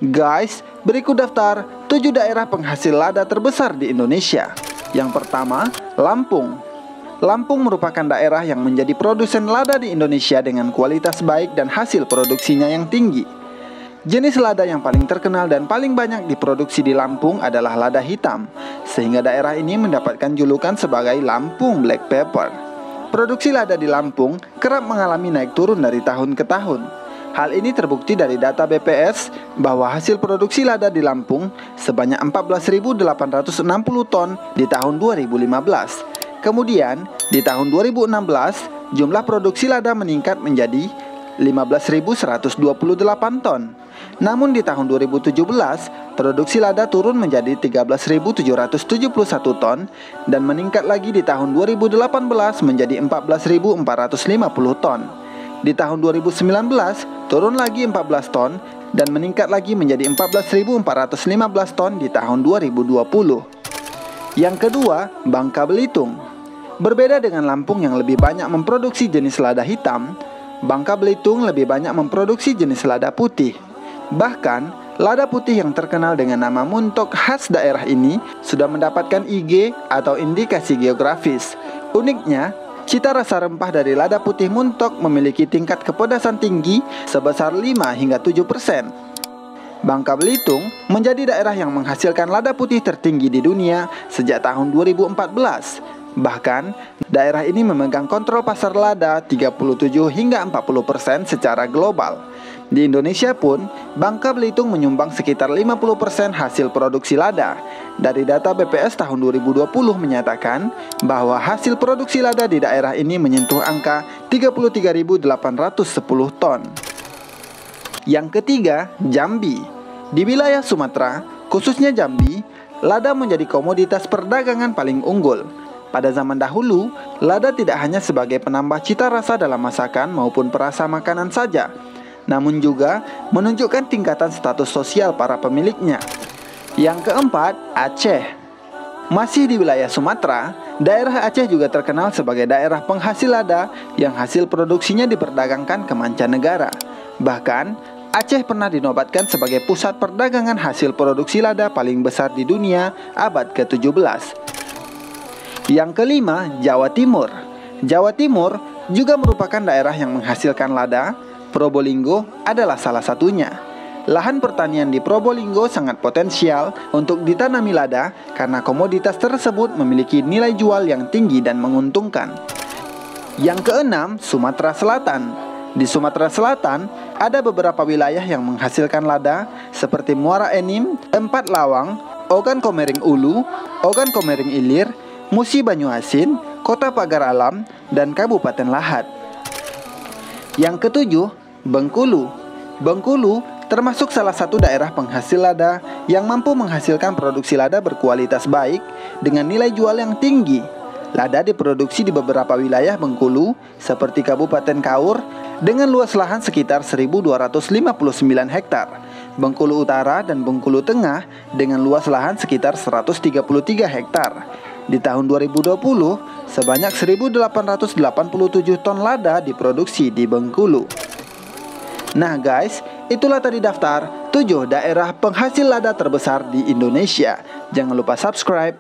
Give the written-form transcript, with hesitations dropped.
Guys, berikut daftar 7 daerah penghasil lada terbesar di Indonesia. Yang pertama, Lampung. Lampung merupakan daerah yang menjadi produsen lada di Indonesia dengan kualitas baik dan hasil produksinya yang tinggi. Jenis lada yang paling terkenal dan paling banyak diproduksi di Lampung adalah lada hitam, sehingga daerah ini mendapatkan julukan sebagai Lampung Black Pepper. Produksi lada di Lampung kerap mengalami naik turun dari tahun ke tahun. Hal ini terbukti dari data BPS bahwa hasil produksi lada di Lampung sebanyak 14.860 ton di tahun 2015. Kemudian, di tahun 2016, jumlah produksi lada meningkat menjadi 15.128 ton. Namun di tahun 2017, produksi lada turun menjadi 13.771 ton dan meningkat lagi di tahun 2018 menjadi 14.450 ton. Di tahun 2019, turun lagi 14 ton dan meningkat lagi menjadi 14.415 ton di tahun 2020. Yang kedua, Bangka Belitung. Berbeda dengan Lampung yang lebih banyak memproduksi jenis lada hitam, Bangka Belitung lebih banyak memproduksi jenis lada putih. Bahkan, lada putih yang terkenal dengan nama muntok khas daerah ini sudah mendapatkan IG atau indikasi geografis. Uniknya, cita rasa rempah dari lada putih muntok memiliki tingkat kepedasan tinggi sebesar 5 hingga 7%. Bangka Belitung menjadi daerah yang menghasilkan lada putih tertinggi di dunia sejak tahun 2014. Bahkan, daerah ini memegang kontrol pasar lada 37 hingga 40% secara global. Di Indonesia pun, Bangka Belitung menyumbang sekitar 50% hasil produksi lada. Dari data BPS tahun 2020 menyatakan bahwa hasil produksi lada di daerah ini menyentuh angka 33.810 ton. Yang ketiga, Jambi. Di wilayah Sumatera, khususnya Jambi, lada menjadi komoditas perdagangan paling unggul. Pada zaman dahulu, lada tidak hanya sebagai penambah cita rasa dalam masakan maupun perasa makanan saja, namun juga menunjukkan tingkatan status sosial para pemiliknya. Yang keempat, Aceh. Masih di wilayah Sumatera, daerah Aceh juga terkenal sebagai daerah penghasil lada yang hasil produksinya diperdagangkan ke mancanegara. Bahkan, Aceh pernah dinobatkan sebagai pusat perdagangan hasil produksi lada paling besar di dunia abad ke-17. Yang kelima, Jawa Timur. Jawa Timur juga merupakan daerah yang menghasilkan lada. Probolinggo adalah salah satunya. Lahan pertanian di Probolinggo sangat potensial untuk ditanami lada karena komoditas tersebut memiliki nilai jual yang tinggi dan menguntungkan. Yang keenam, Sumatera Selatan. Di Sumatera Selatan, ada beberapa wilayah yang menghasilkan lada seperti Muara Enim, Empat Lawang, Ogan Komering Ulu, Ogan Komering Ilir, Musi Banyuasin, Kota Pagar Alam, dan Kabupaten Lahat. Yang ketujuh, Bengkulu. Bengkulu termasuk salah satu daerah penghasil lada yang mampu menghasilkan produksi lada berkualitas baik dengan nilai jual yang tinggi. Lada diproduksi di beberapa wilayah Bengkulu seperti Kabupaten Kaur dengan luas lahan sekitar 1.259 hektar, Bengkulu Utara dan Bengkulu Tengah dengan luas lahan sekitar 133 hektar. Di tahun 2020, sebanyak 1.887 ton lada diproduksi di Bengkulu. Nah guys, itulah tadi daftar 7 daerah penghasil lada terbesar di Indonesia. Jangan lupa subscribe.